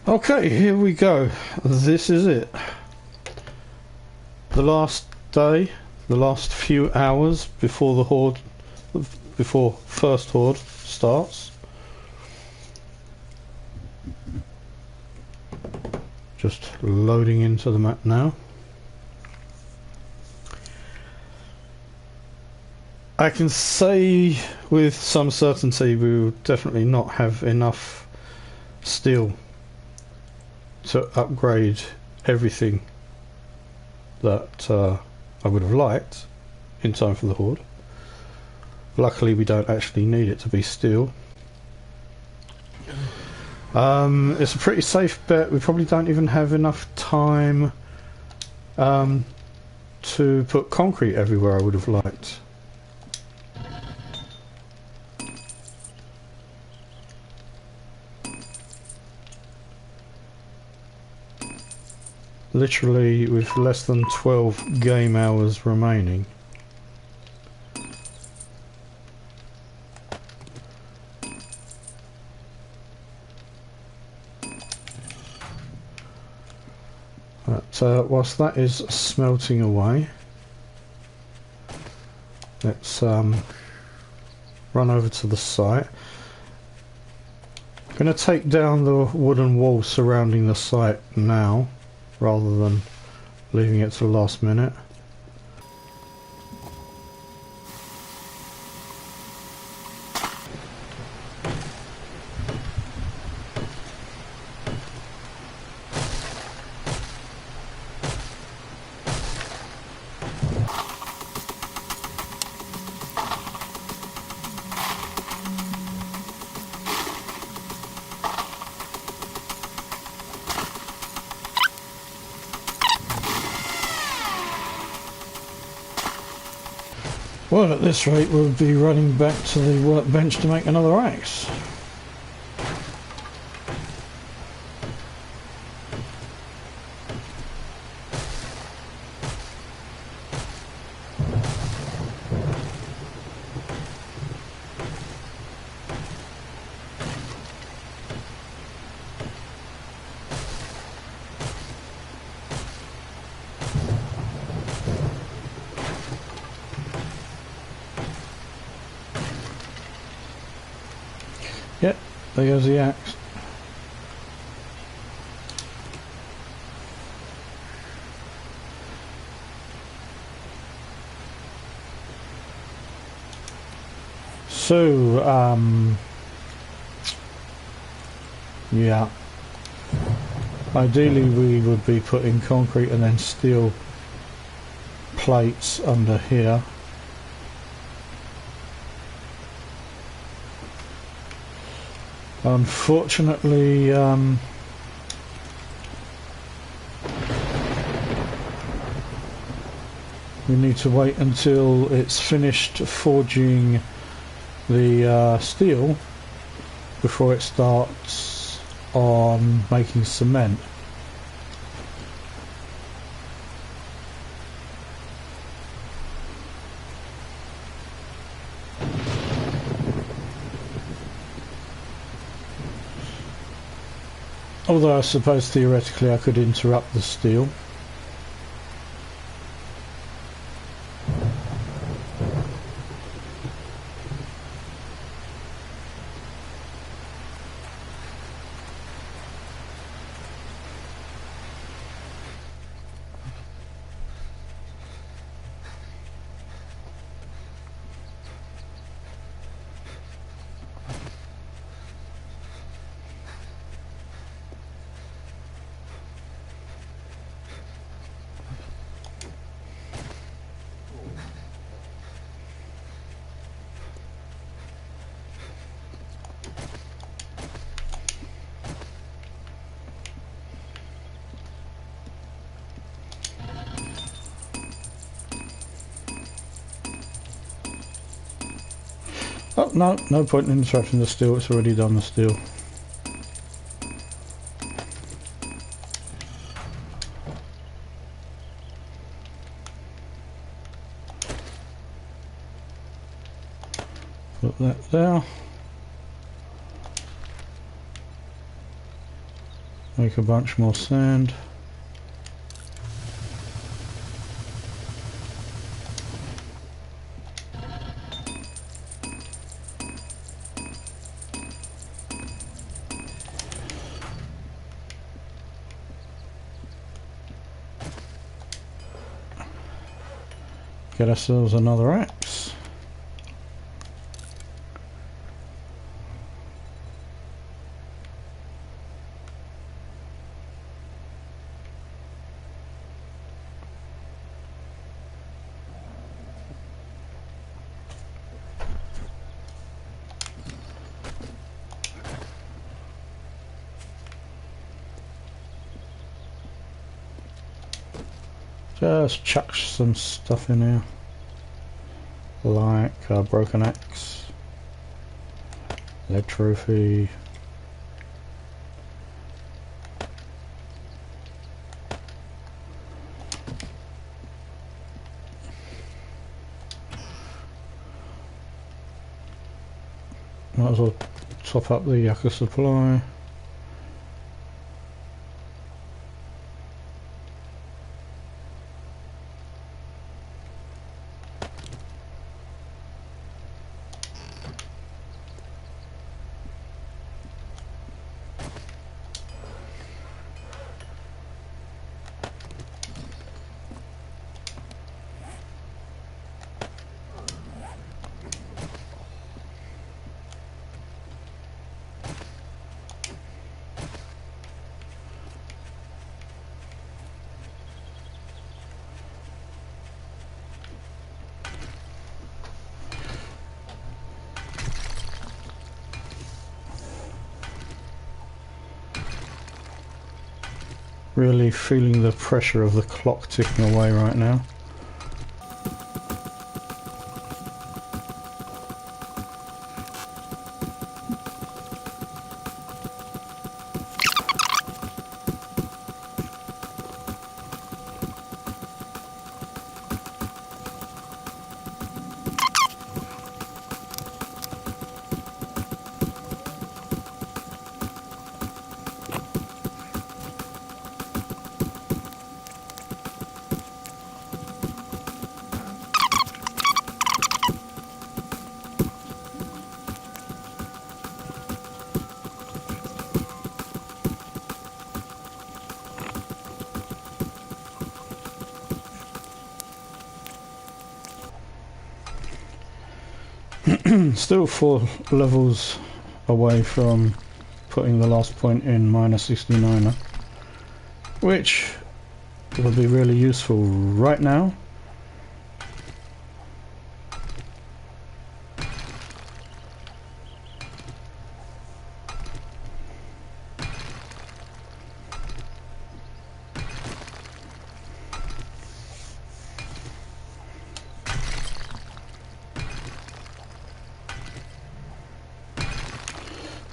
Okay, here we go. This is it. The last day, the last few hours before the Horde, before first Horde starts. Just loading into the map now. I can say with some certainty we will definitely not have enough steel to upgrade everything that I would have liked in time for the Horde. Luckily we don't actually need it to be steel. It's a pretty safe bet. We probably don't even have enough time to put concrete everywhere I would have liked. Literally with less than 12 game hours remaining. But whilst that is smelting away, let's run over to the site. I'm going to take down the wooden wall surrounding the site now, rather than leaving it to the last minute. Well, at this rate we'll be running back to the workbench to make another axe. Yep, there goes the axe. So, yeah. Ideally we would be putting concrete and then steel plates under here. Unfortunately, we need to wait until it's finished forging the steel before it starts on making cement. Although I suppose theoretically I could interrupt the steel. Oh, no point in interrupting the steel, it's already done the steel. Put that there. Make a bunch more sand. Get ourselves another axe. Just chuck some stuff in here, like a broken axe, lead trophy, might as well top up the yucca supply. Really feeling the pressure of the clock ticking away right now. Still 4 levels away from putting the last point in -69er, which will be really useful right now.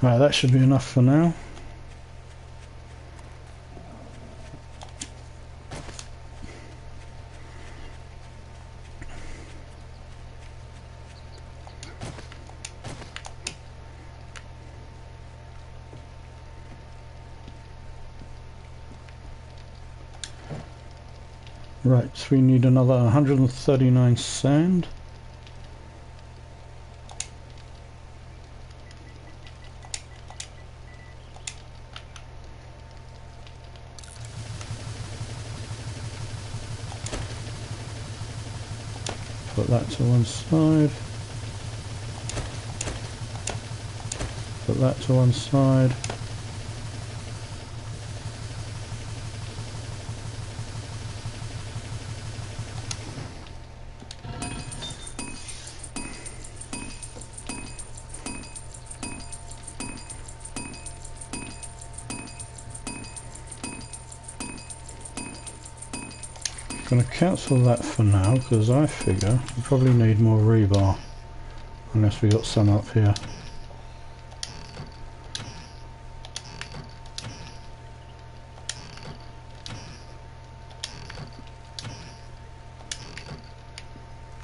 Right, that should be enough for now. Right, so we need another 139 sand. Put that to one side. Put that to one side. I'm going to cancel that for now because I figure we probably need more rebar unless we got some up here.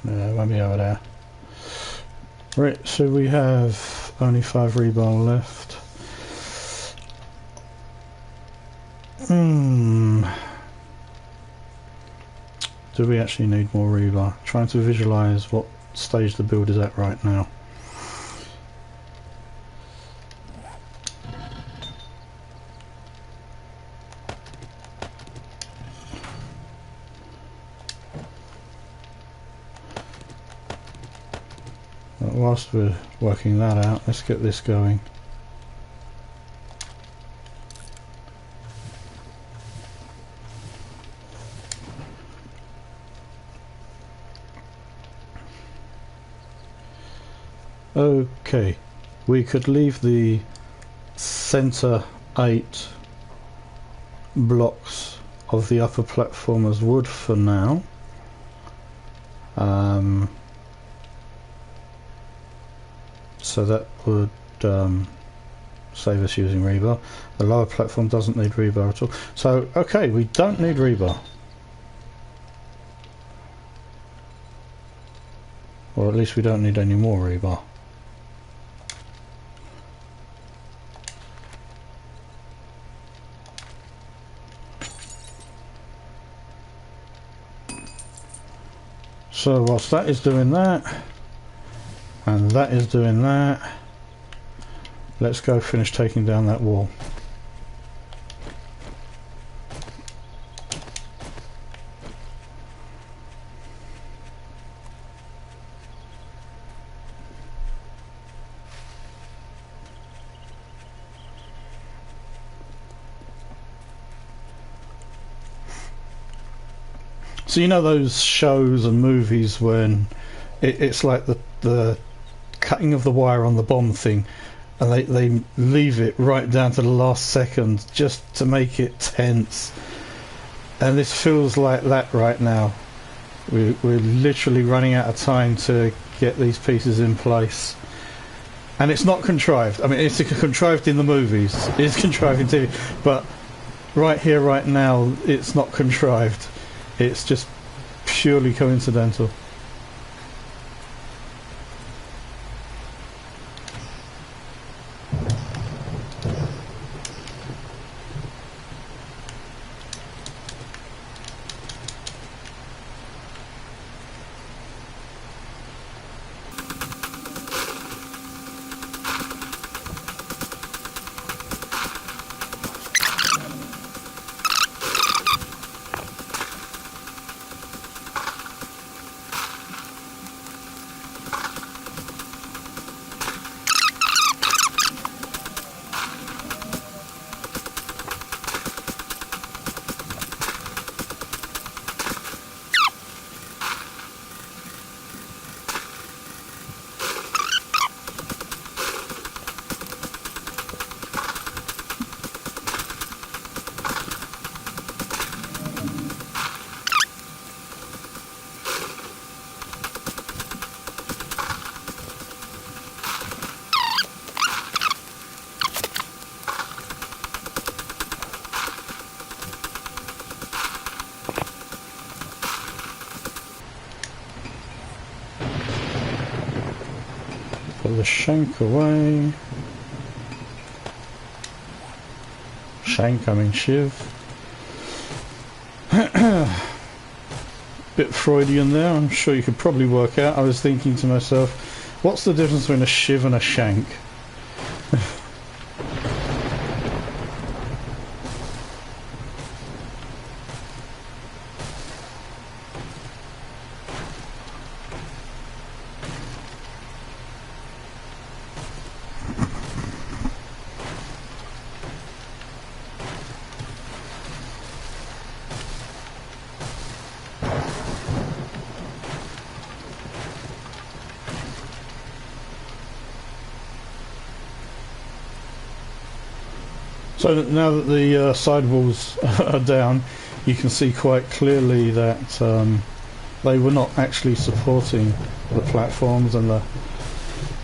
No, it won't be over there. Right, so we have only 5 rebar left. Do we actually need more rebar? Trying to visualise what stage the build is at right now. Whilst we're working that out, let's get this going. Okay, we could leave the center 8 blocks of the upper platform as wood for now. So that would save us using rebar. The lower platform doesn't need rebar at all. So, okay, we don't need rebar. Or at least we don't need any more rebar. So whilst that is doing that, and that is doing that, let's go finish taking down that wall. So you know those shows and movies when it's like the cutting of the wire on the bomb thing, and they leave it right down to the last second just to make it tense, and this feels like that right now. We're literally running out of time to get these pieces in place, and it's not contrived. I mean, it's contrived in the movies, it's contrived in TV, but right here right now it's not contrived. It's just purely coincidental. Put the shank away. Shank, I mean shiv. Bit Freudian there, I'm sure you could probably work out. I was thinking to myself, what's the difference between a shiv and a shank? So now that the sidewalls are down, you can see quite clearly that they were not actually supporting the platforms, and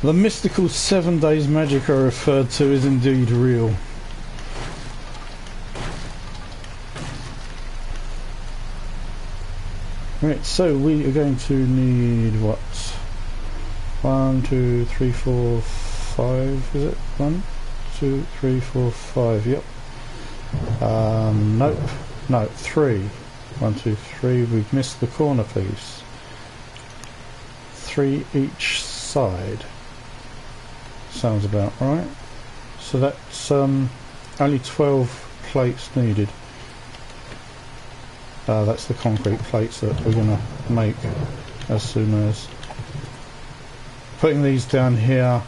the mystical 7 days magic I referred to is indeed real. Right, so we are going to need what? 1, 2, 3, 4, 5, is it? 1, 2, 3, 4, 5, yep. Nope. No, 3. 1, 2, 3. We've missed the corner piece. 3 each side. Sounds about right. So that's only 12 plates needed. That's the concrete plates that we're going to make as soon as. Putting these down here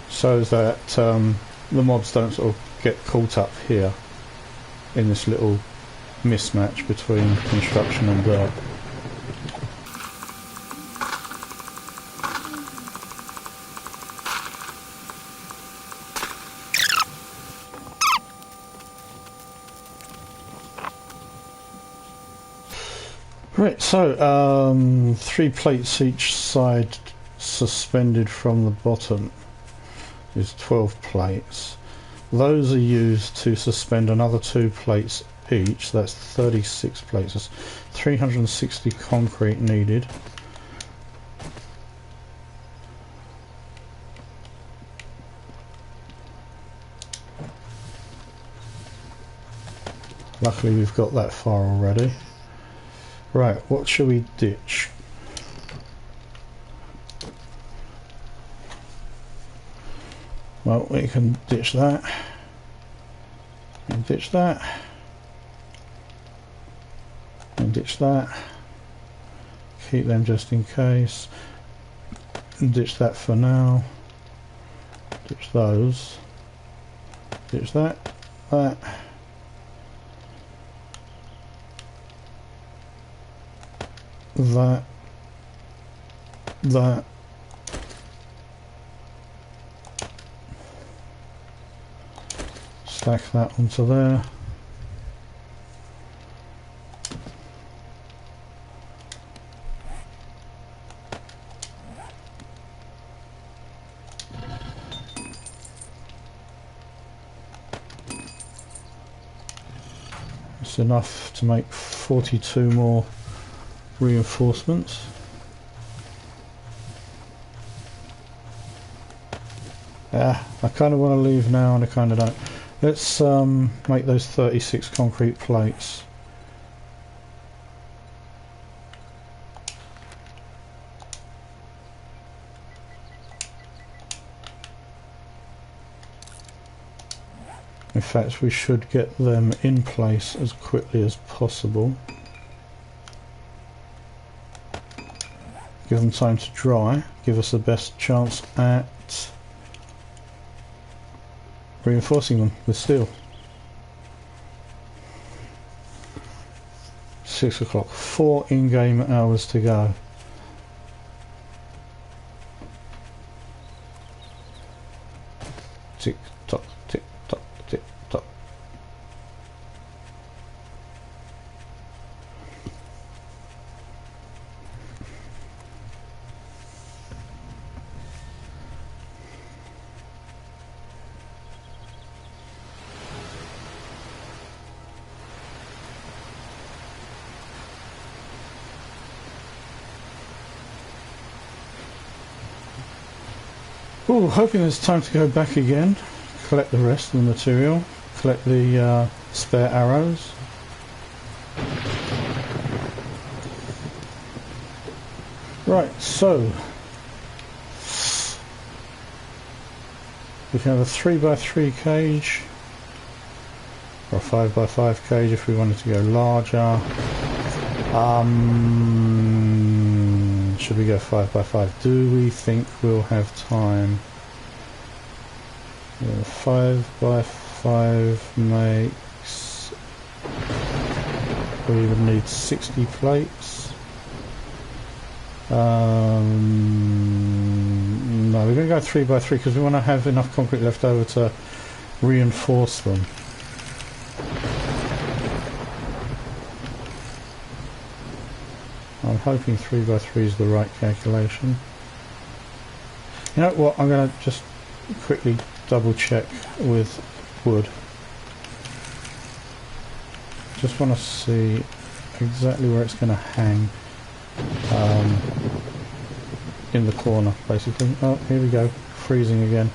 so that the mobs don't sort of get caught up here in this little mismatch between construction and dirt. Right, so 3 plates each side suspended from the bottom is 12 plates. Those are used to suspend another 2 plates each, so that's 36 plates. That's 360 concrete needed. Luckily we've got that far already. Right, what shall we ditch? Well, we can ditch that. And ditch that. And ditch that. Keep them just in case. And ditch that for now. Ditch those. Ditch that. That. That. That. Stack that onto there. It's enough to make 42 more reinforcements. Yeah, I kind of want to leave now and I kind of don't. Let's make those 36 concrete plates. In fact, we should get them in place as quickly as possible. Give them time to dry, give us the best chance at reinforcing them with steel. 6 o'clock, 4 in-game hours to go. Tick tock, tick tock, tick tock. Ooh, hoping there's time to go back again, collect the rest of the material, collect the spare arrows. Right, so we can have a 3x3 cage or a 5x5 cage if we wanted to go larger. Should we go 5x5? Do we think we'll have time? 5x5 makes... we would need 60 plates. No, we're going to go 3x3 because we want to have enough concrete left over to reinforce them. I'm hoping 3x3 is the right calculation. You know what, I'm going to just quickly double check with wood. Just want to see exactly where it's going to hang in the corner basically. Oh, here we go, freezing again.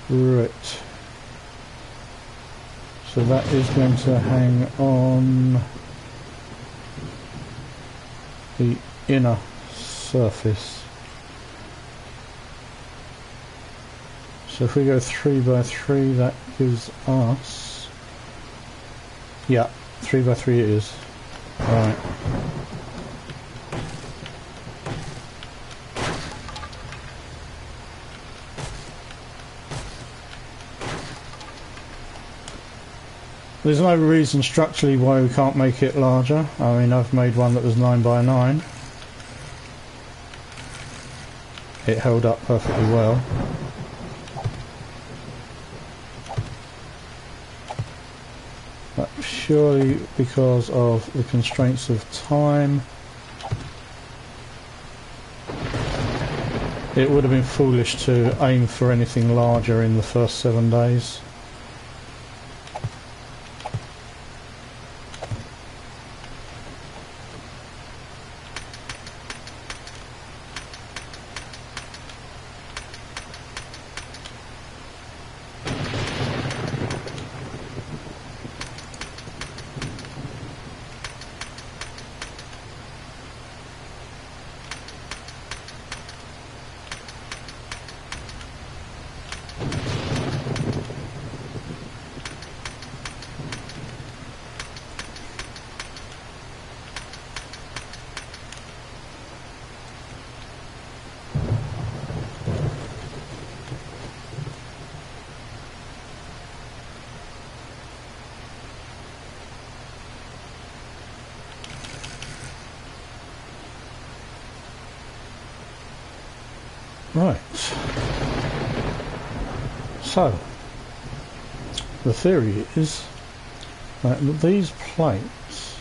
Right. So that is going to hang on the inner surface. So if we go 3 by 3, that gives us, yeah, 3 by 3 it is. Right. There's no reason structurally why we can't make it larger. I mean, I've made one that was 9 by 9. It held up perfectly well. But purely because of the constraints of time, it would have been foolish to aim for anything larger in the first 7 days. Right, so the theory is that these plates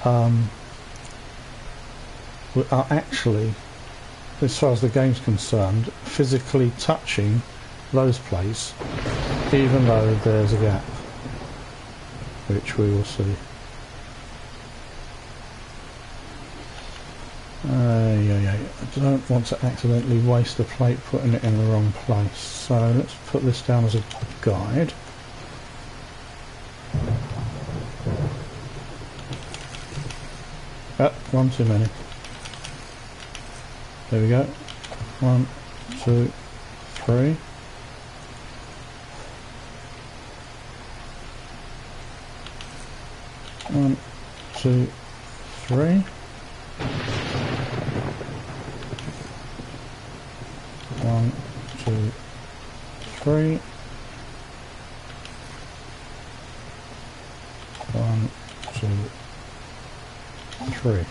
are actually, as far as the game's concerned, physically touching those plates, even though there's a gap, which we will see. I don't want to accidentally waste a plate putting it in the wrong place, so let's put this down as a guide. One too many. There we go. 1, 2, 3. One, 2, 3. 1, 2, 3. 1, 2, 3.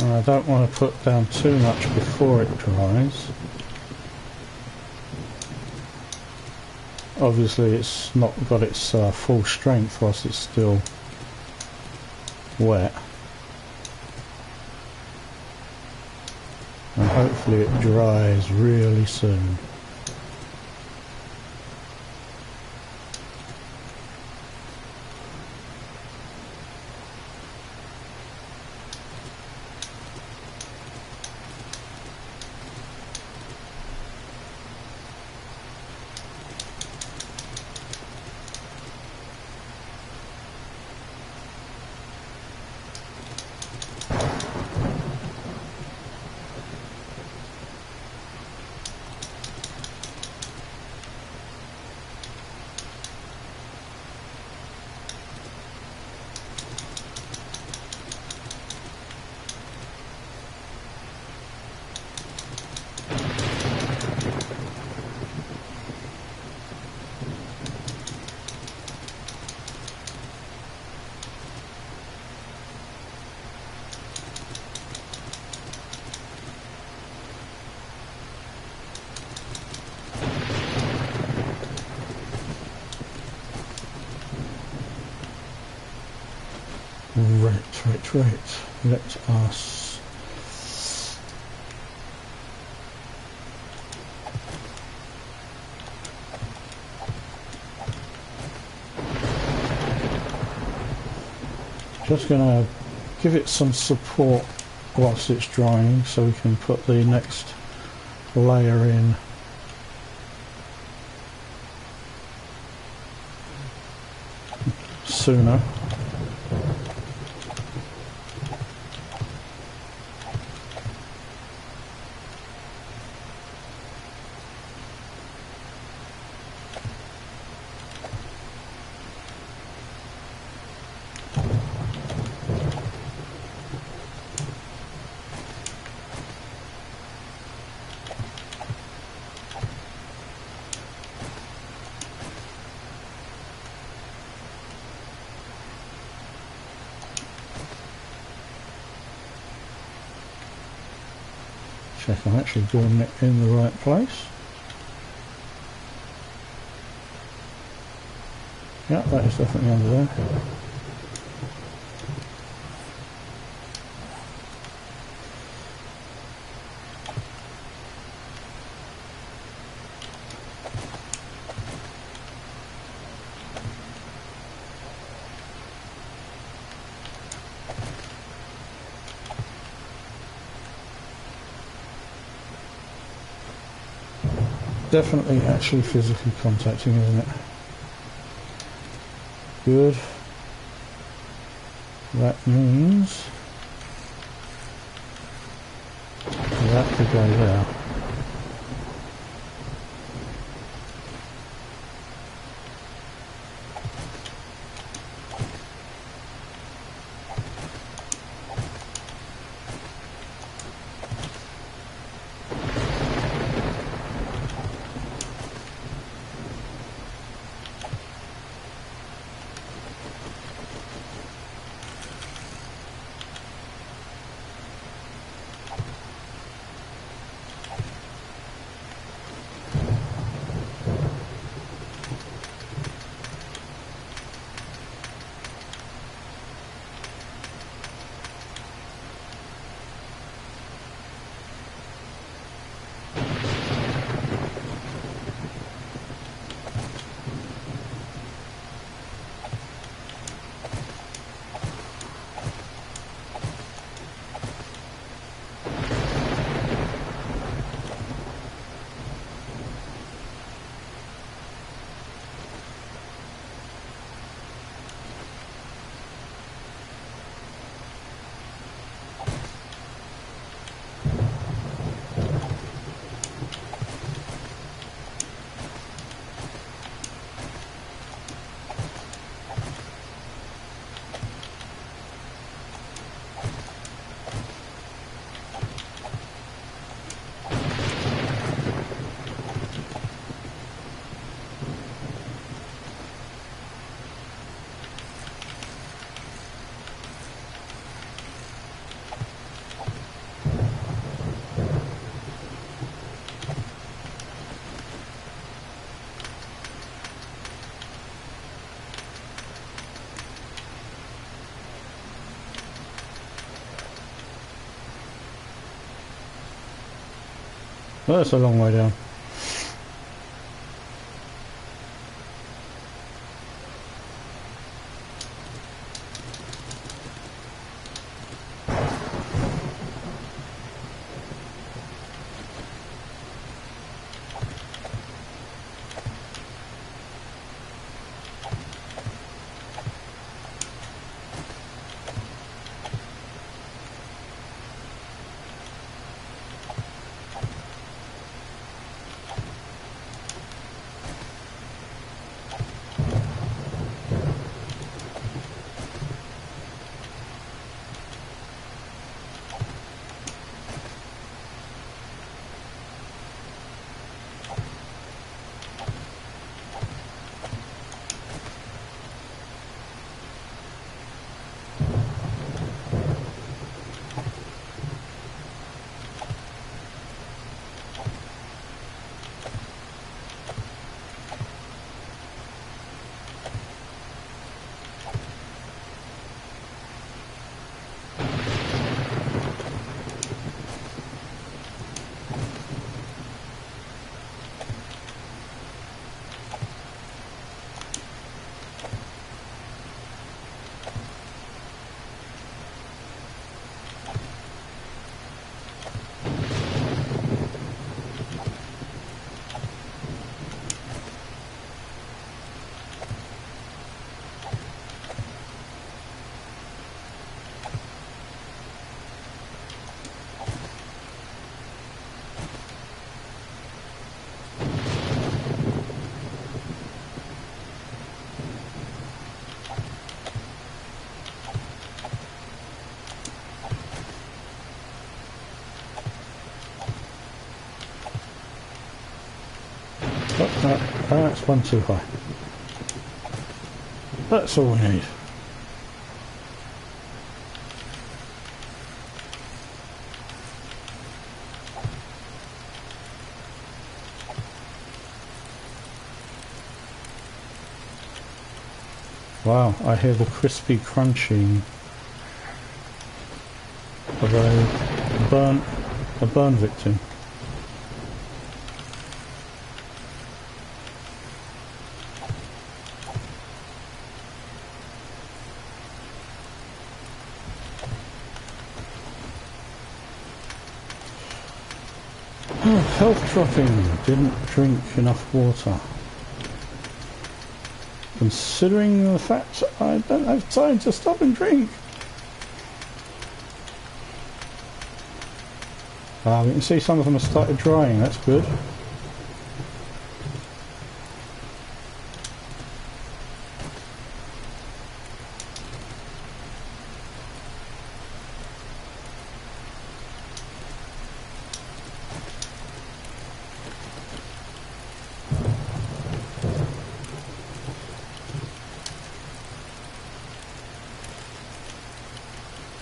I don't want to put down too much before it dries. Obviously it's not got its full strength whilst it's still wet. And hopefully it dries really soon. Let us just gonna give it some support whilst it's drying so we can put the next layer in sooner. Check I'm actually doing it in the right place. Yeah, that is definitely under there. Definitely actually physically contacting, isn't it? Good. That means that could go there. Well, that's a long way down. Oh, no, that's one too high. That's all we need. Wow, I hear the crispy crunching of a burn victim. Oh, health dropping. Didn't drink enough water. Considering the fact I don't have time to stop and drink. We can see some of them have started drying, that's good.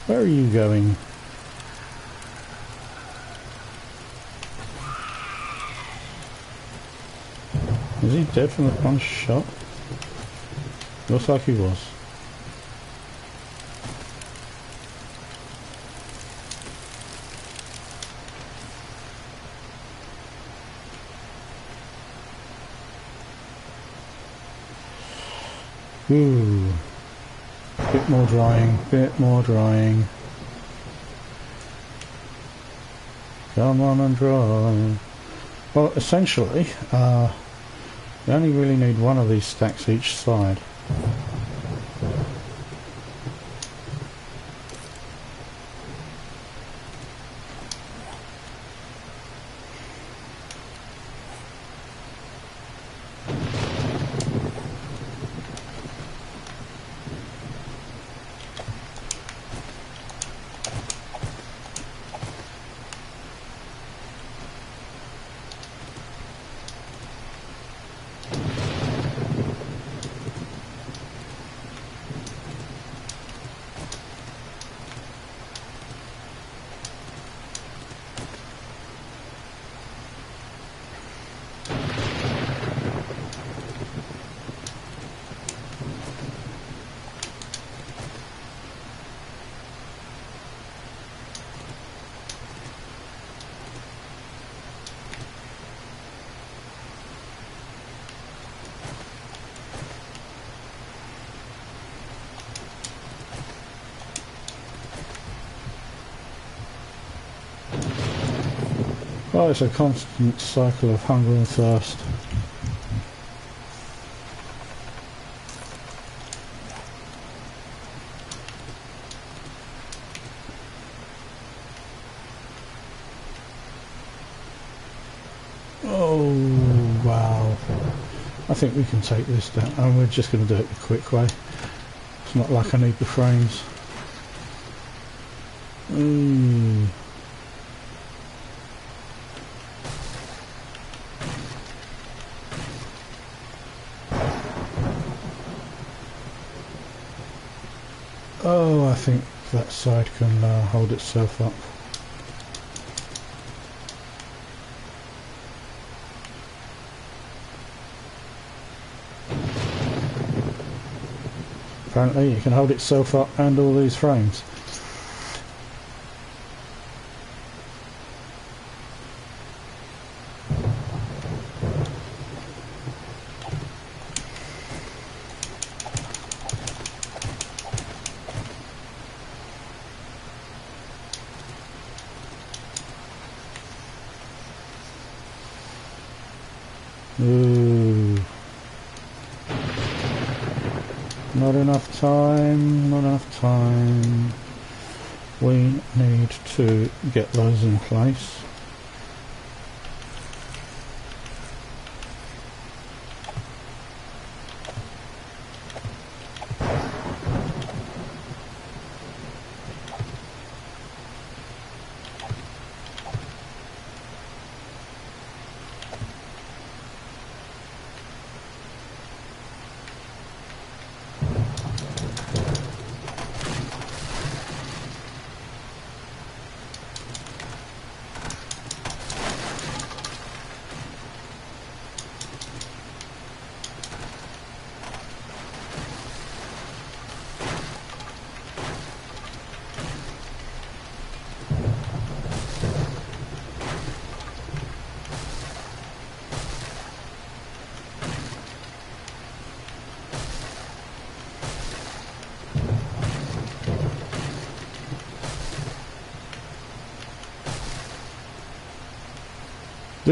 Where are you going? Is he dead from the one shot? Looks like he was. Ooh. Bit more drying, bit more drying. Come on and dry. Well, essentially, we only really need one of these stacks each side. Oh, it's a constant cycle of hunger and thirst. Oh, wow. I think we can take this down, and we're just going to do it the quick way. It's not like I need the frames. Oh, I think that side can hold itself up. Apparently it can hold itself up and all these frames. Ooh. Not enough time, not enough time. We need to get those in place.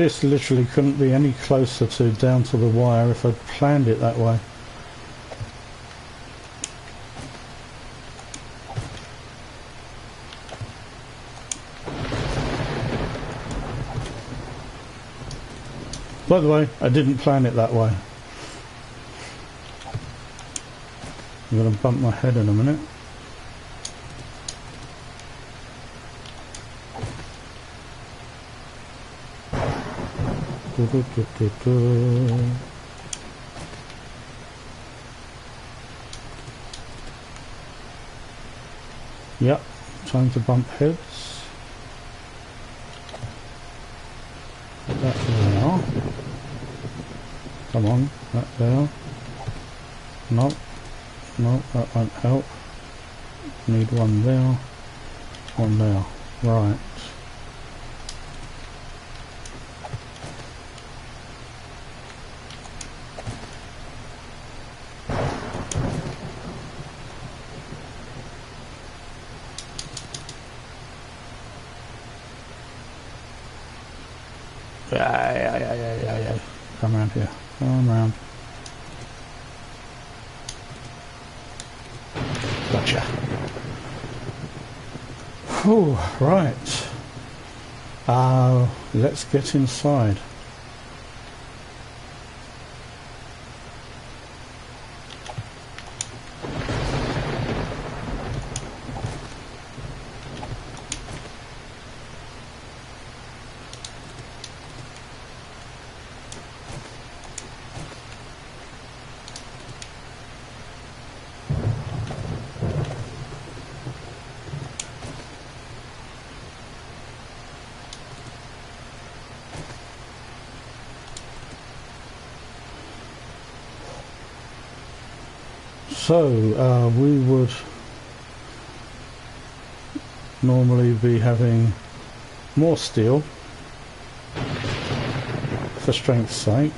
This literally couldn't be any closer to down to the wire if I'd planned it that way. By the way, I didn't plan it that way. I'm going to bump my head in a minute. Yep, time to bump heads. Put that there. Come on, that there. No, no, that won't help. Need one there, one there. Right. Yeah. Come around here. Come around. Gotcha. Whew, right. Let's get inside. So, we would normally be having more steel for strength's sake,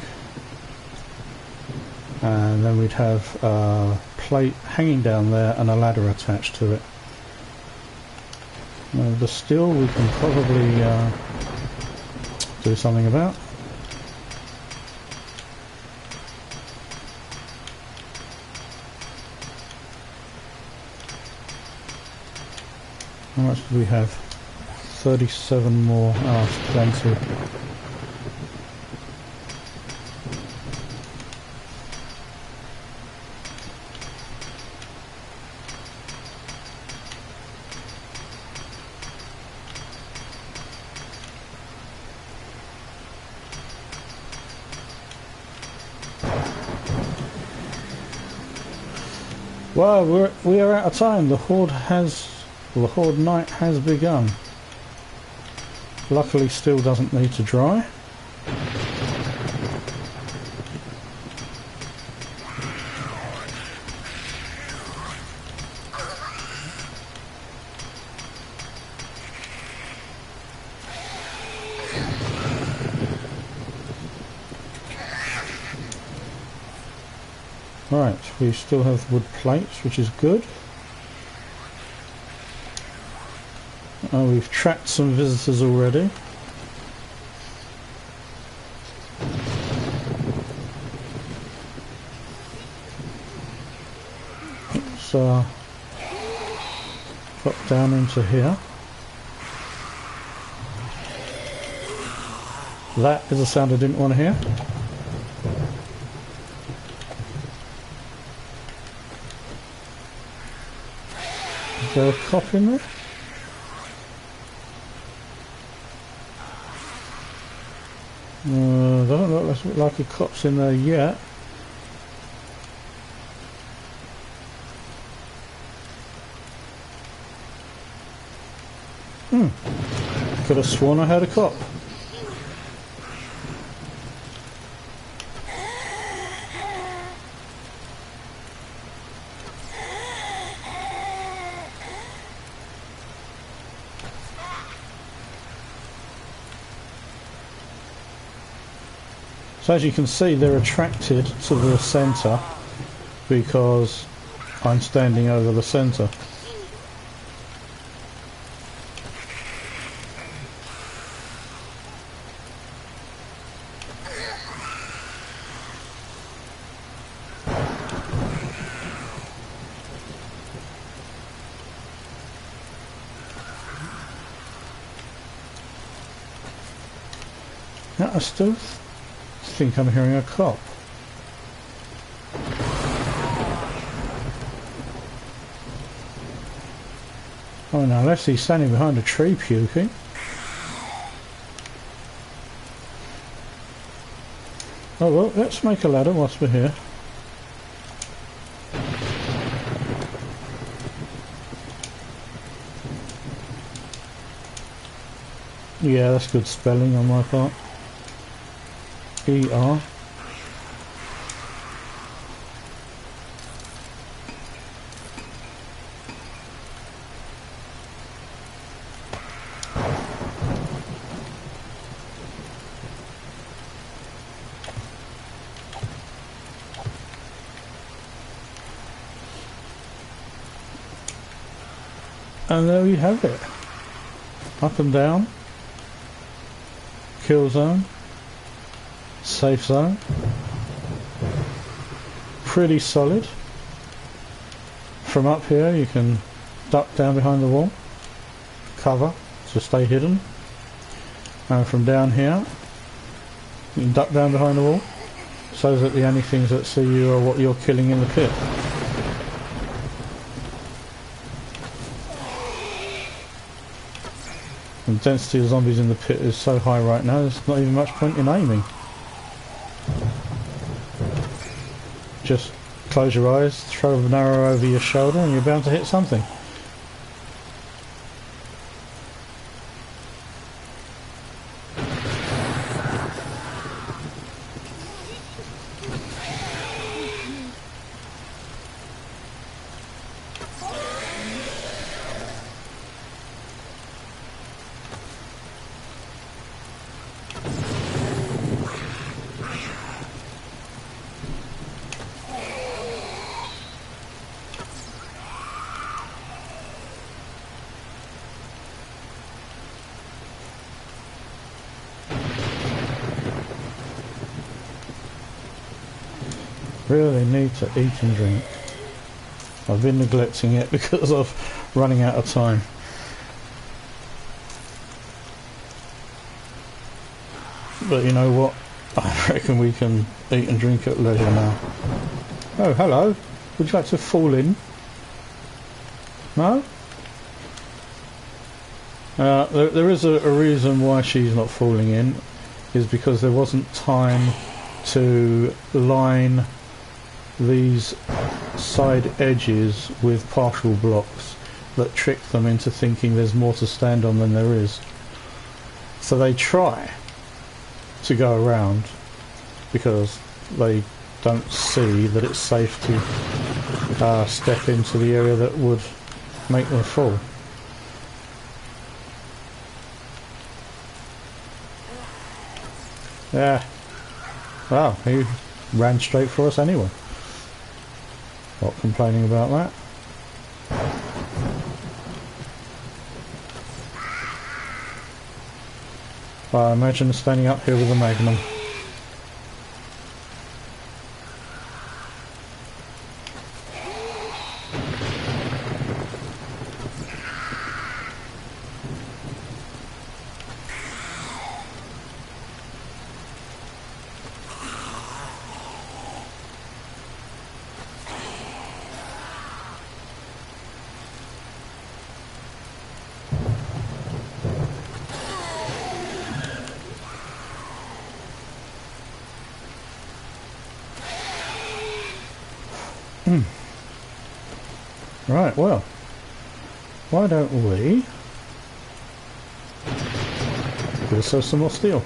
and then we'd have a plate hanging down there and a ladder attached to it. Now, the steel we can probably do something about. How much do we have? 37 more. Ah, it's plenty. Well, we are out of time. The Horde night has begun. Luckily still doesn't need to dry. Right, we still have wood plates, which is good. We've trapped some visitors already. Let's drop down into here. That is a sound I didn't want to hear. Is there a cop in there? Doesn't look like a cop's in there yet. Could have sworn I heard a cop. So as you can see, they're attracted to the centre because I'm standing over the centre. I still think I'm hearing a cop. Oh no, unless he's standing behind a tree puking. Oh well, let's make a ladder whilst we're here. Yeah, that's good spelling on my part. ER. And there we have it. Up and down. Kill zone. Safe zone. Pretty solid. From up here you can duck down behind the wall. Cover to stay hidden. And from down here you can duck down behind the wall so that the only things that see you are what you're killing in the pit. The density of zombies in the pit is so high right now, there's not even much point in aiming. Just close your eyes, throw an arrow over your shoulder and you're bound to hit something. Really need to eat and drink. I've been neglecting it because of running out of time. But you know what? I reckon we can eat and drink at leisure now. Oh, hello. Would you like to fall in? No? There is a reason why she's not falling in, is because there wasn't time to line these side edges with partial blocks that trick them into thinking there's more to stand on than there is. So they try to go around because they don't see that it's safe to step into the area that would make them fall. Yeah. Wow, he ran straight for us anyway. Not complaining about that. I imagine standing up here with a magnum. Right, well, why don't we get ourselves some more steel?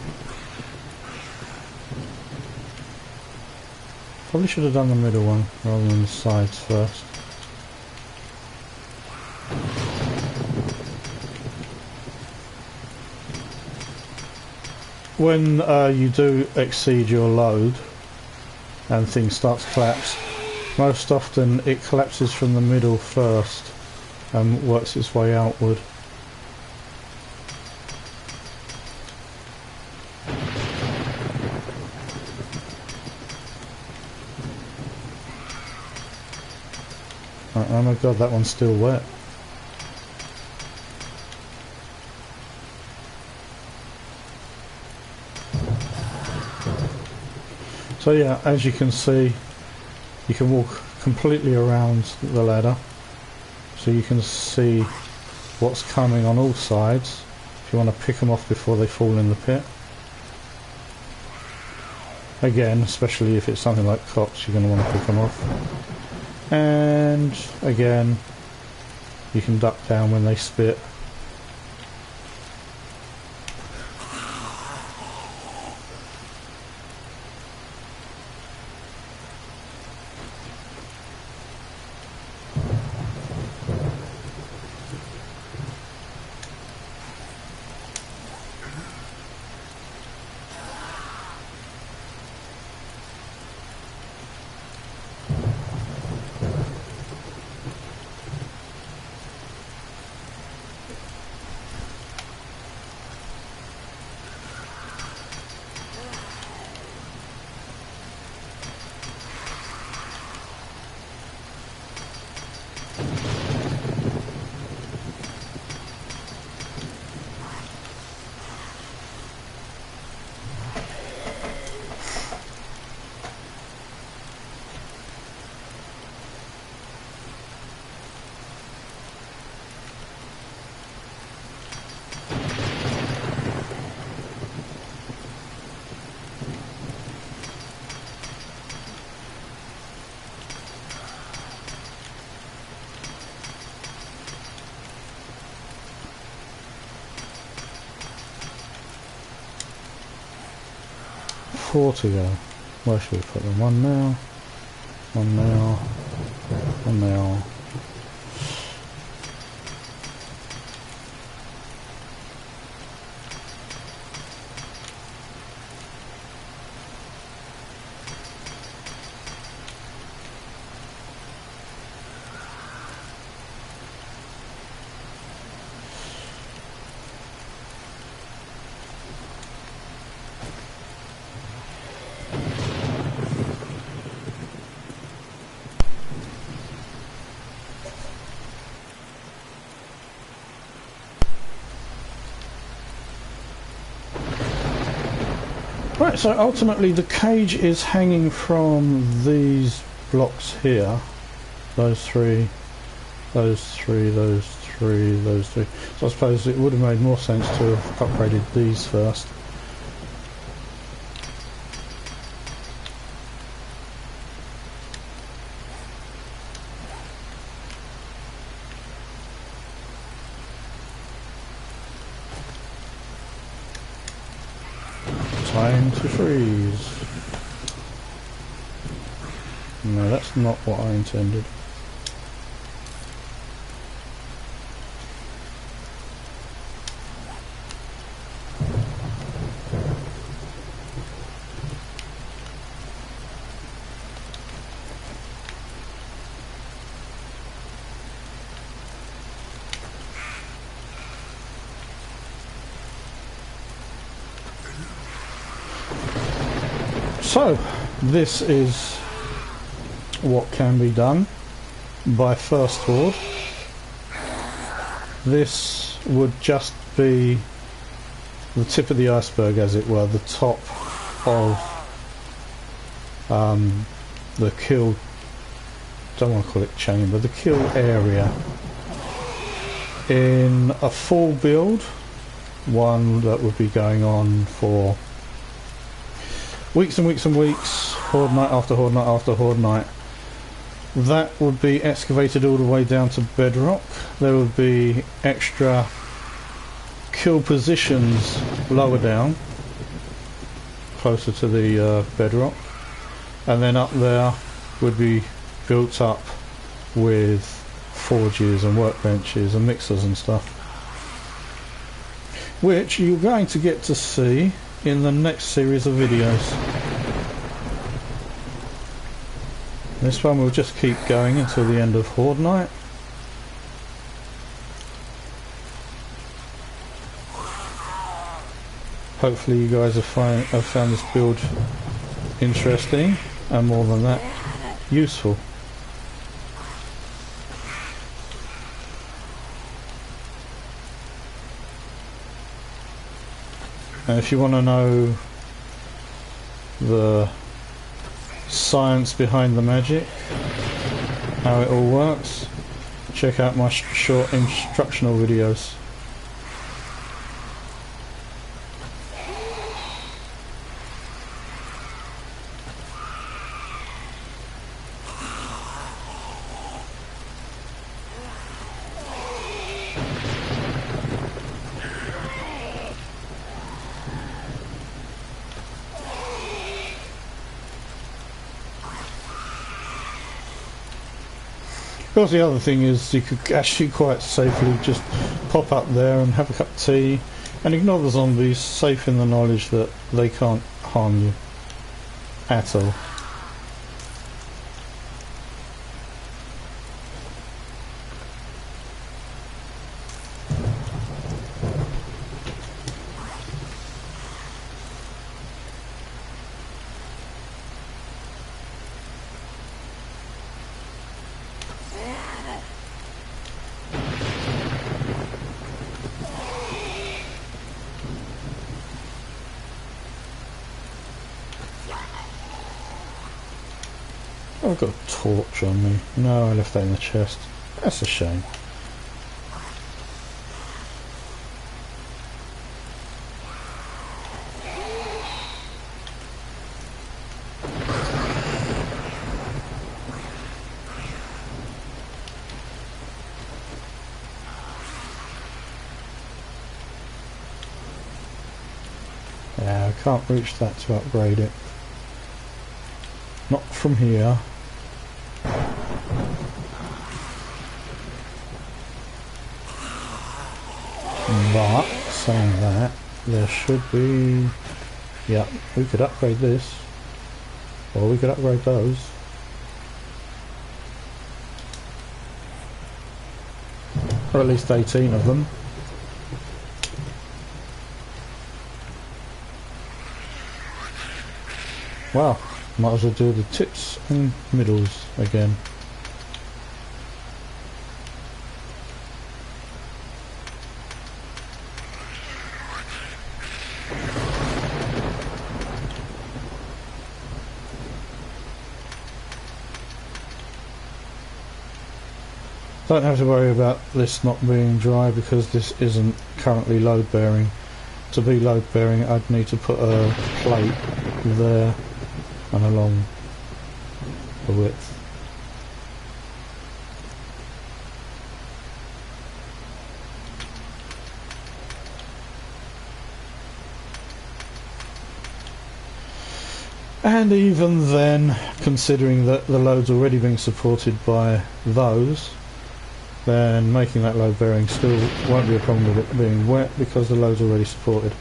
Probably should have done the middle one rather than the sides first. When you do exceed your load and things start to collapse, most often it collapses from the middle first and works its way outward. Oh my god, that one's still wet. So yeah, as you can see, you can walk completely around the ladder, so you can see what's coming on all sides if you want to pick them off before they fall in the pit. Again, especially if it's something like cops, you're going to want to pick them off. And again, you can duck down when they spit. Four to go. Where should we put them? One now, one now, one now. Right, so ultimately the cage is hanging from these blocks here. Those three, those three, those three, those three. So I suppose it would have made more sense to have upgraded these first. Time to freeze. No, that's not what I intended. So, this is what can be done by first Horde. This would just be the tip of the iceberg, as it were, the top of the kill, don't want to call it chamber, the kill area. In a full build, one that would be going on for weeks and weeks and weeks, horde night after horde night after horde night, that would be excavated all the way down to bedrock. There would be extra kill positions lower down, closer to the bedrock, and then up there would be built up with forges and workbenches and mixers and stuff, which you're going to get to see in the next series of videos. This one will just keep going until the end of Horde night. Hopefully you guys have found this build interesting, and more than that, useful. And if you want to know the science behind the magic, how it all works, check out my short instructional videos. Of course, the other thing is you could actually quite safely just pop up there and have a cup of tea and ignore the zombies, safe in the knowledge that they can't harm you at all. I've got a torch on me. No, I left that in the chest. That's a shame. Yeah, I can't reach that to upgrade it. Not from here. But, saying that, there should be... Yeah, we could upgrade this. Or we could upgrade those. Or at least 18 of them. Wow, might as well do the tips and middles again. Don't have to worry about this not being dry because this isn't currently load bearing. To be load bearing, I'd need to put a plate there and along the width. And even then, considering that the load's already being supported by those, then making that load bearing still won't be a problem with it being wet because the load's already supported.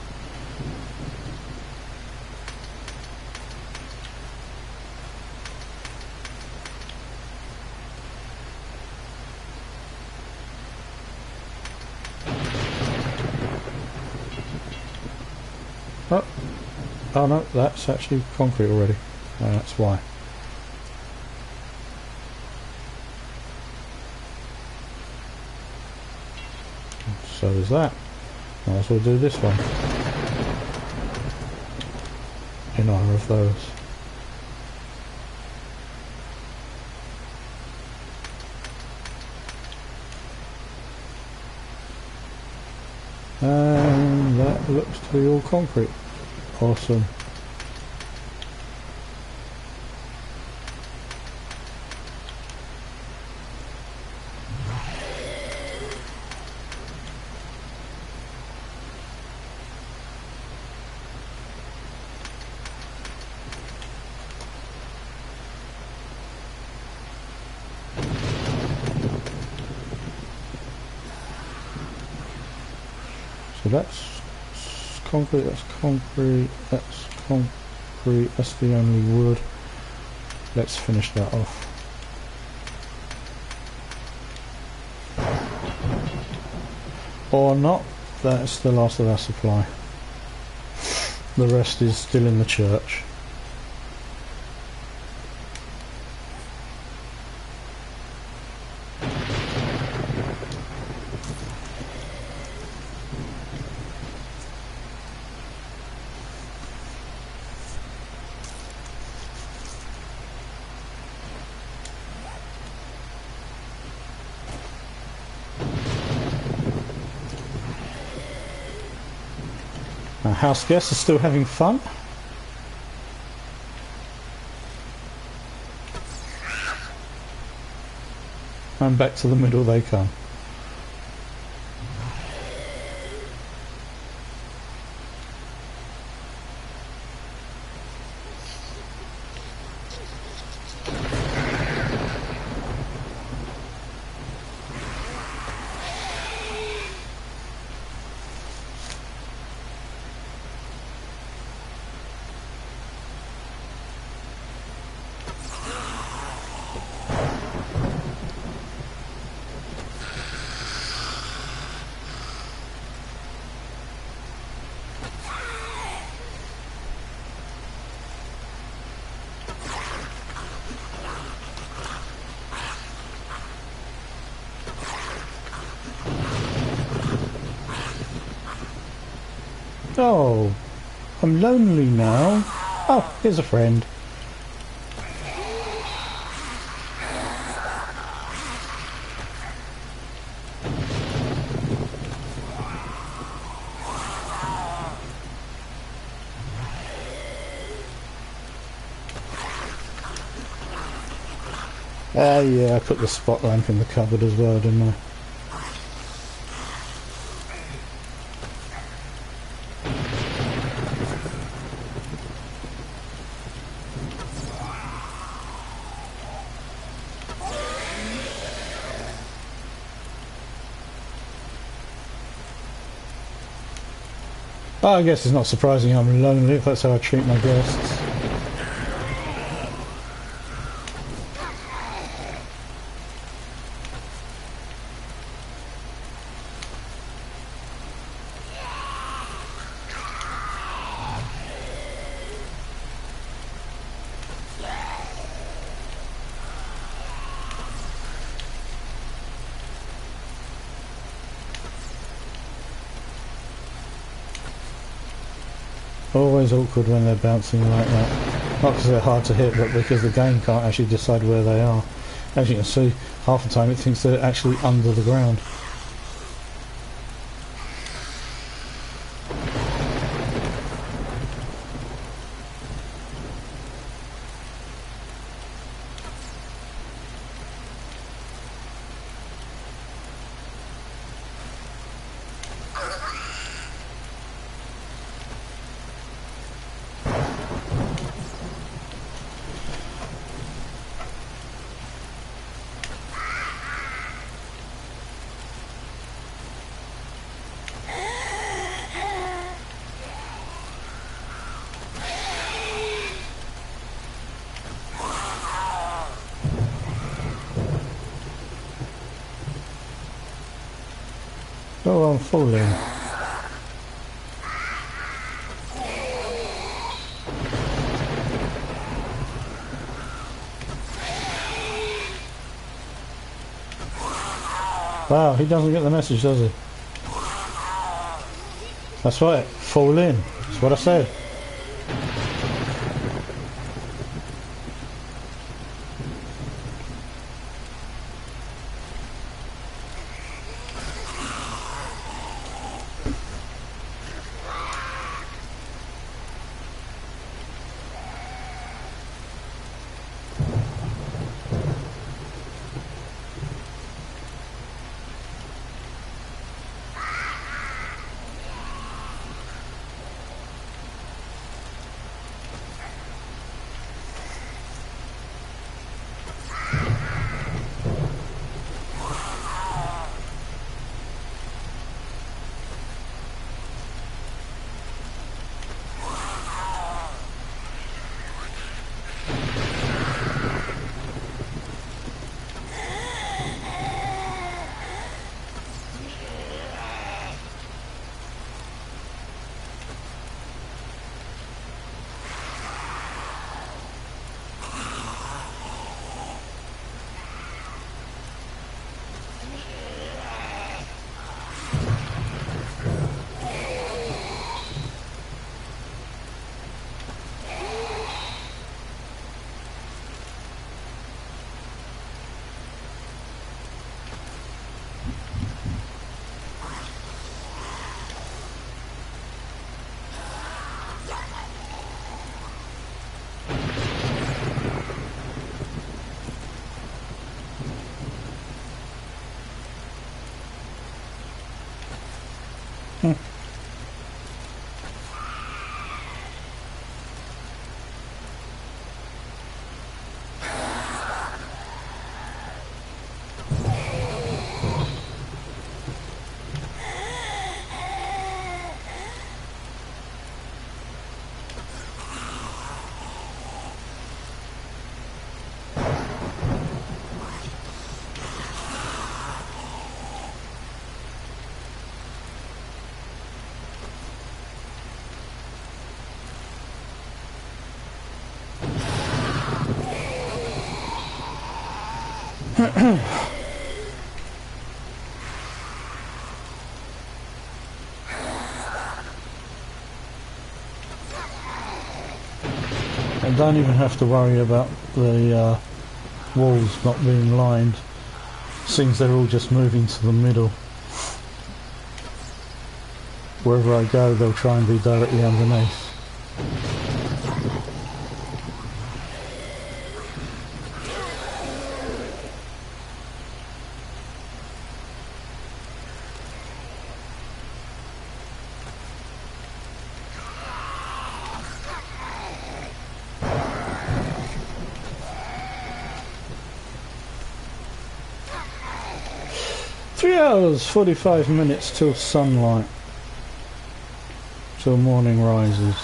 Oh no, that's actually concrete already. That's why. So there's that. Might as well do this one in honour of those. And that looks to be all concrete. Awesome. So that's concrete, that's concrete, that's concrete, that's the only wood. Let's finish that off. Or not, that's the last of our supply. The rest is still in the church. House guests are still having fun. And back to the middle they come. Oh, I'm lonely now. Oh, here's a friend. Yeah, I put the spot lamp in the cupboard as well, didn't I? I guess it's not surprising I'm lonely if that's how I treat my guests. Always awkward when they're bouncing like that. Not because they're hard to hit, but because the game can't actually decide where they are. As you can see, half the time it thinks they're actually under the ground. Oh, I'm falling. Wow, he doesn't get the message, does he? That's right, fall in. That's what I said. I don't even have to worry about the walls not being lined, since they're all just moving to the middle. Wherever I go, they'll try and be directly underneath. Hours, 45 minutes till sunlight, till morning rises.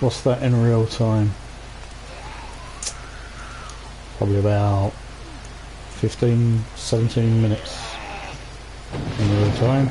What's that in real time? Probably about 15, 17 minutes in real time.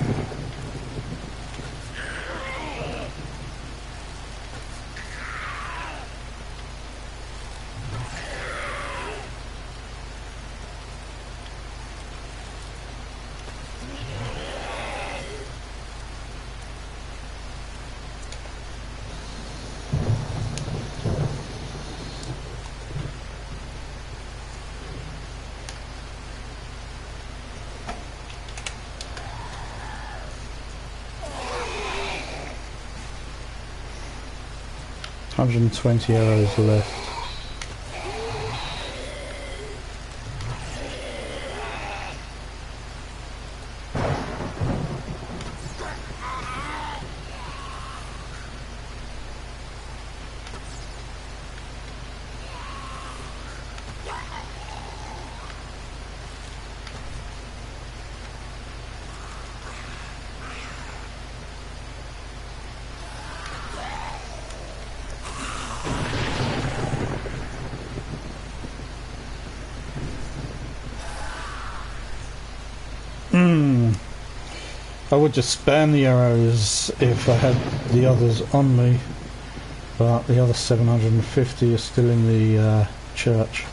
$120 arrows left. I would just spam the arrows if I had the others on me, but the other 750 are still in the church.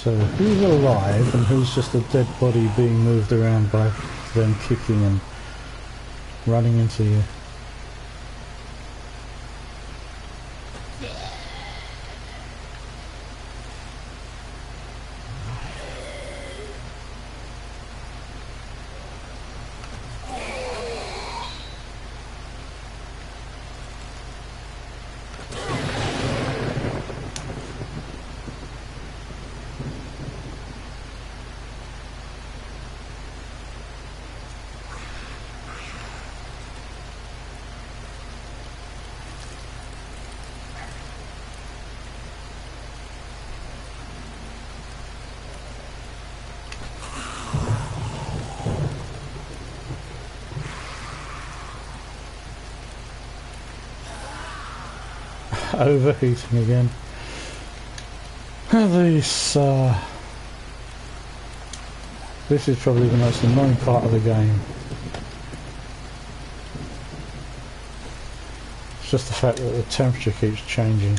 So who's alive and who's just a dead body being moved around by them kicking and running into you? Overheating again. This is probably the most annoying part of the game. It's just the fact that the temperature keeps changing.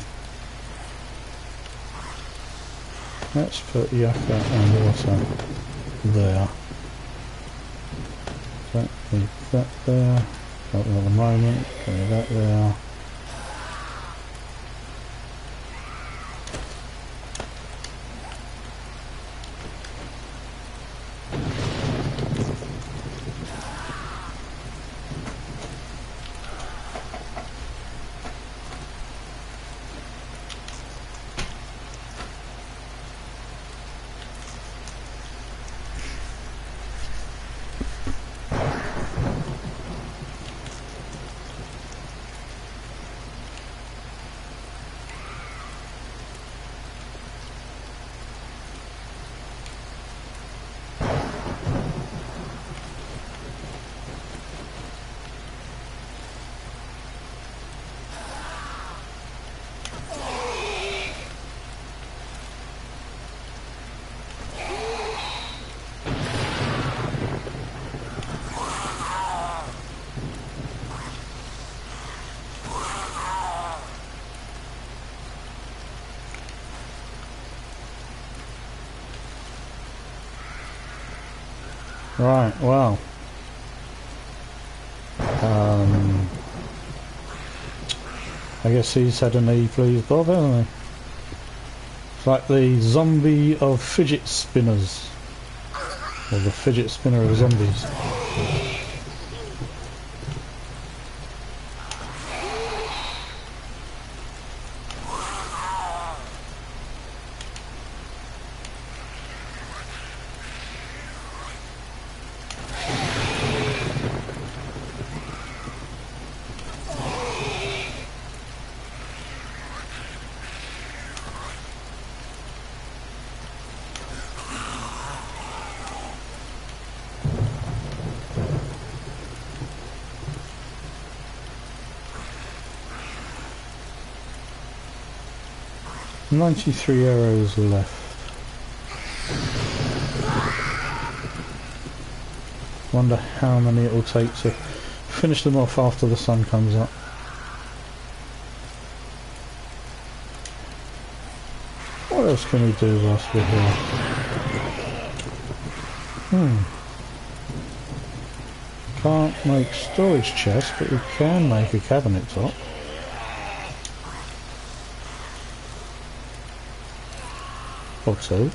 Let's put yucca and water there. Don't need that there. Not at the moment. Put that there. Right, well. I guess he's had a knee please Bob, hasn't he? It's like the zombie of fidget spinners. Or the fidget spinner of zombies. "93 arrows left. Wonder how many it will take to finish them off after the sun comes up." What else can we do whilst we're here? Can't make storage chests, but we can make a cabinet top. Or two.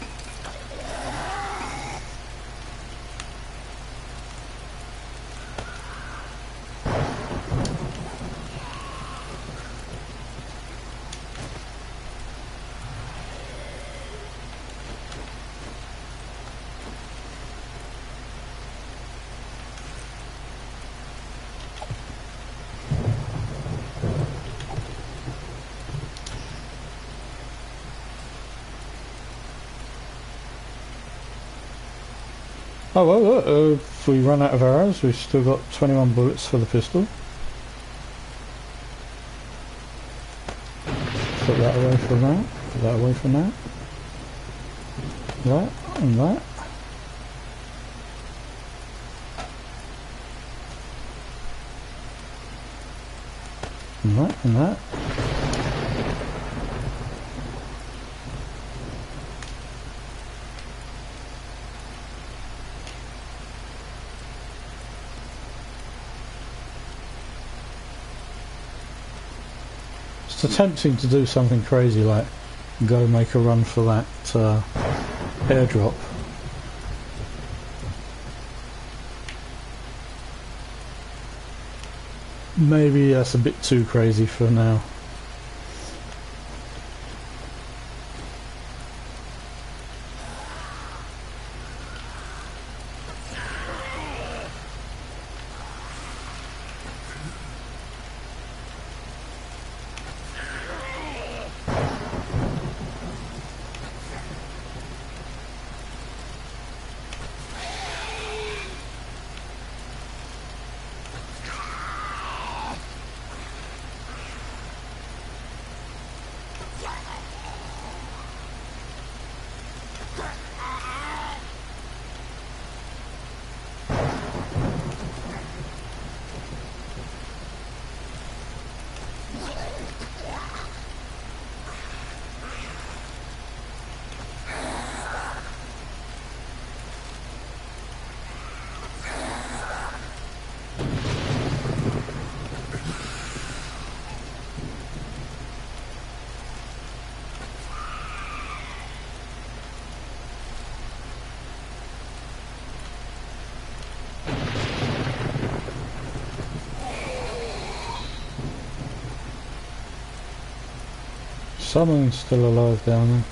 Oh well, look, if we run out of arrows, we've still got 21 bullets for the pistol. Put that away for that, put that away for that. That and that. And that and that. It's tempting to do something crazy like go make a run for that airdrop. Maybe that's a bit too crazy for now. Someone's still alive down there.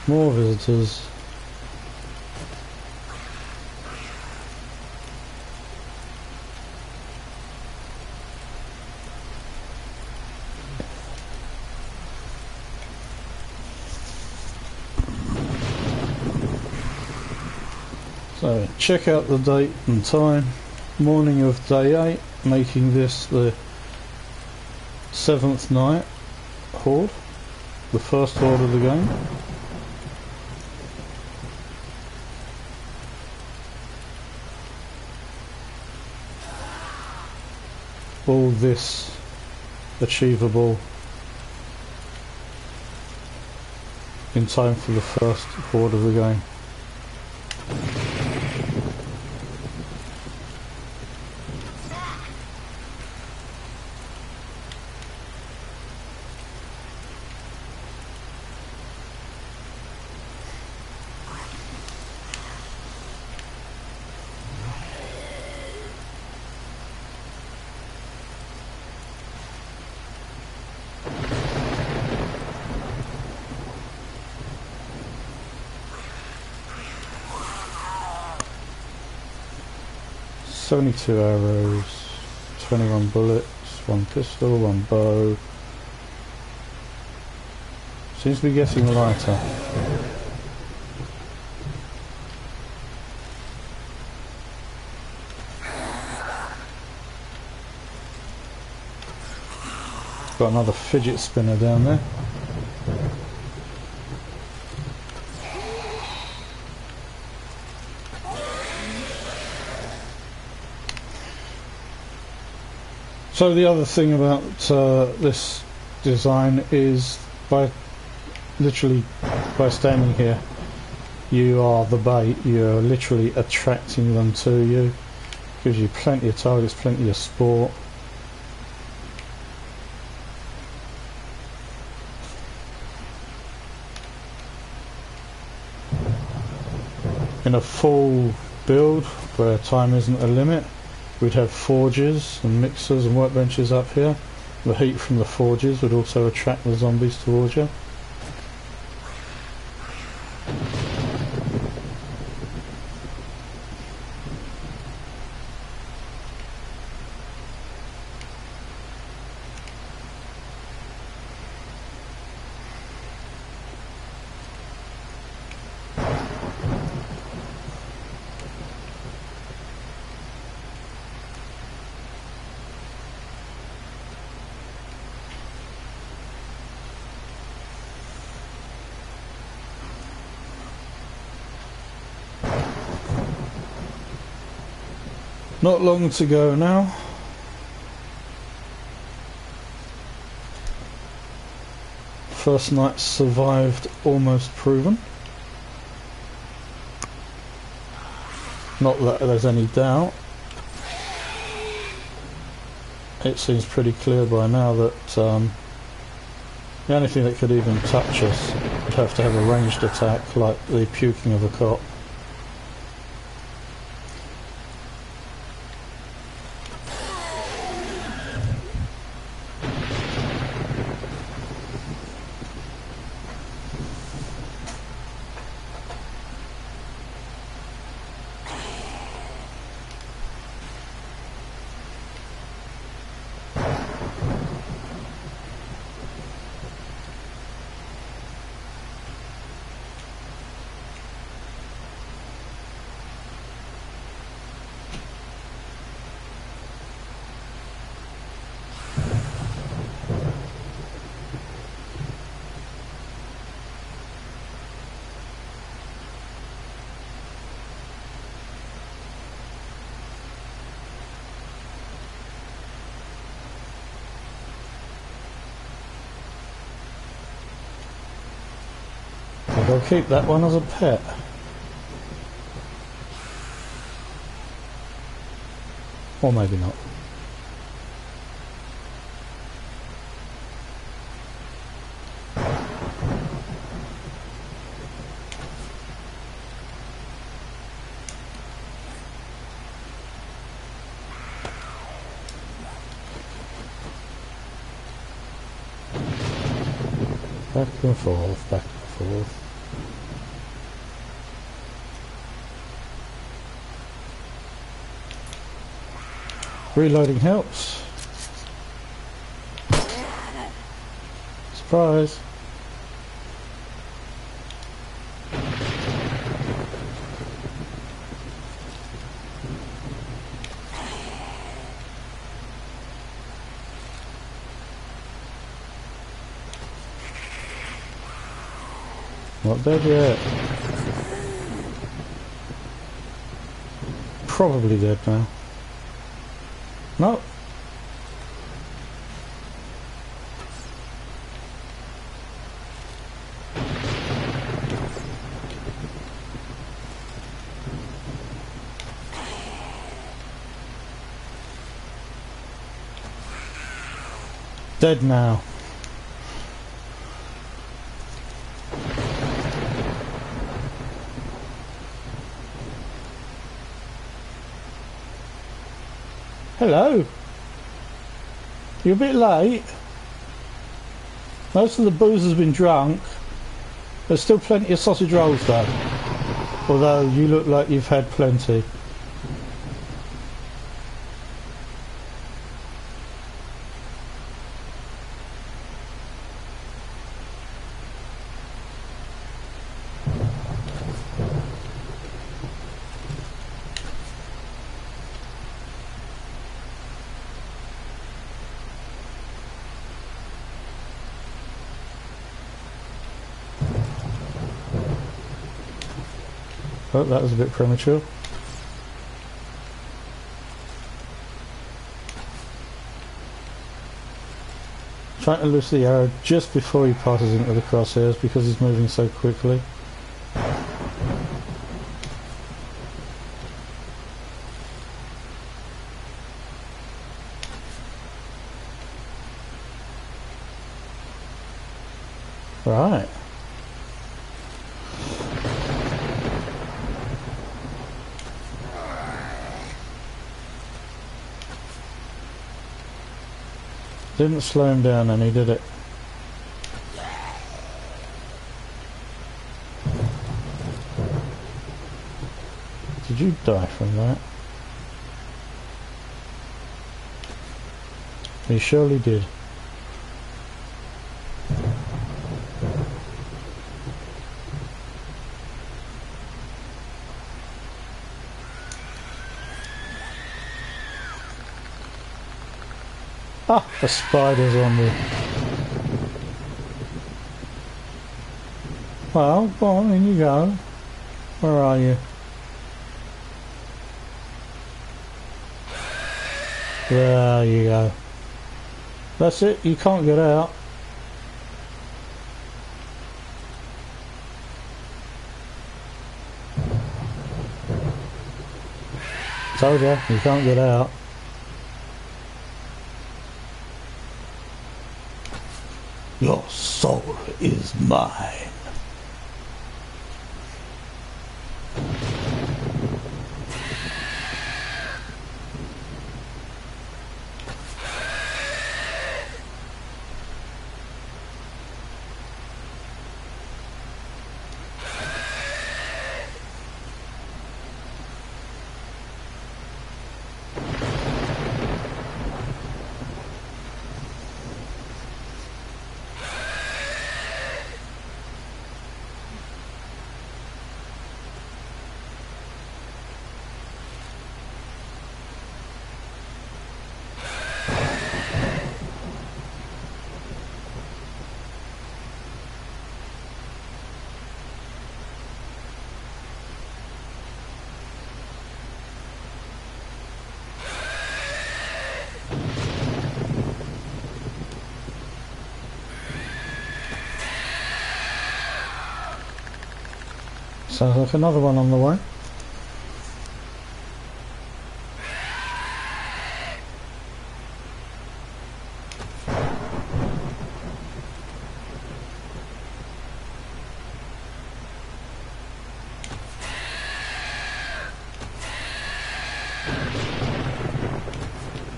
More visitors. So check out the date and time. Morning of day 8, making this the 7th night Horde, the first Horde of the game. All this achievable in time for the first Horde of the game. "72 arrows, 21 bullets, 1 pistol, 1 bow." Seems to be getting lighter. Got another fidget spinner down there. So the other thing about this design is literally by standing here, you are the bait. You're literally attracting them to you. Gives you plenty of targets, plenty of sport. In a full build where time isn't a limit, we'd have forges and mixers and workbenches up here. The heat from the forges would also attract the zombies towards you. Not long to go now. First night survived, almost proven. Not that there's any doubt. It seems pretty clear by now that the only thing that could even touch us would have to have a ranged attack, like the puking of a cop. I'll keep that one as a pet. Or maybe not. Back and forth, back and forth. Reloading helps. Surprise. Not dead yet. Probably dead now. No. Dead now. Hello. You're a bit late. Most of the booze has been drunk. There's still plenty of sausage rolls though. Although you look like you've had plenty. Oh, that was a bit premature. Trying to loose the arrow just before he passes into the crosshairs because he's moving so quickly. Right. Didn't slow him down any, did it? Did you die from that? You surely did. Ah, the spider's on me. Well, go on, in you go. Where are you? There you go. That's it, you can't get out. Told you, you can't get out. Your soul is mine. Sounds like another one on the way.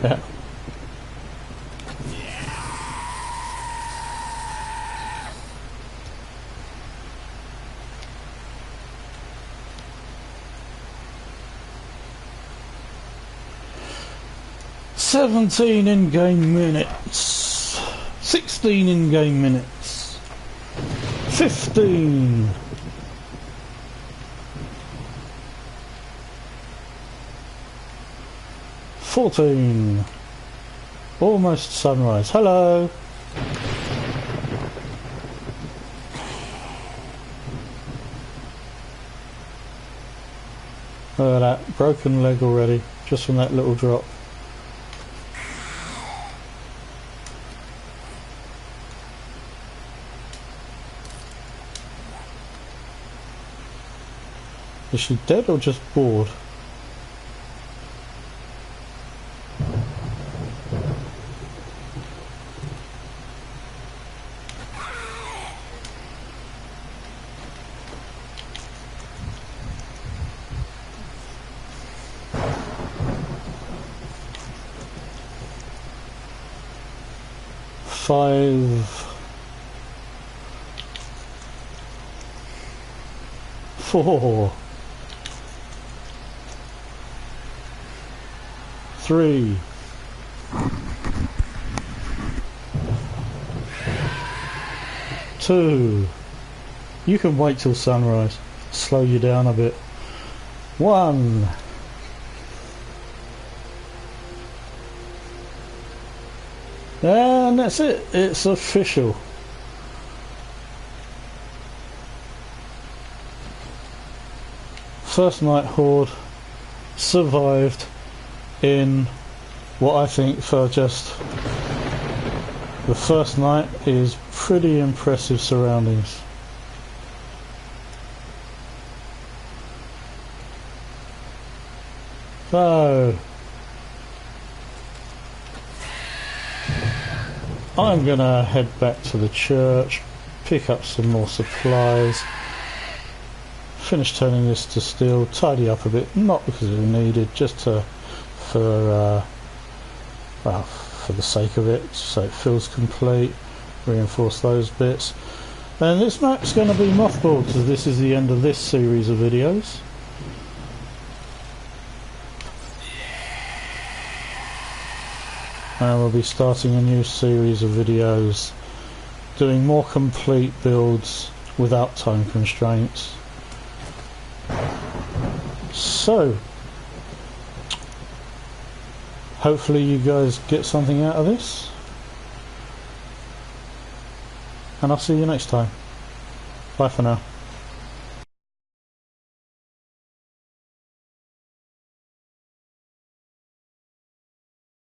Yeah. 17 in-game minutes. 16 in-game minutes. 15. 14. Almost sunrise. Hello. Look at that, broken leg already, just from that little drop. Is she dead or just bored? Five, 4, 3, 2. You can wait till sunrise. Slow you down a bit. 1. And that's it. It's official. First night Horde survived in what I think for just the first night is pretty impressive surroundings. So I'm gonna head back to the church, pick up some more supplies, finish turning this to steel, tidy up a bit, not because it was needed, just for the sake of it, so it feels complete, reinforce those bits. And this map's going to be mothballed, so this is the end of this series of videos. And we'll be starting a new series of videos doing more complete builds without time constraints. So hopefully you guys get something out of this, and I'll see you next time. Bye for now.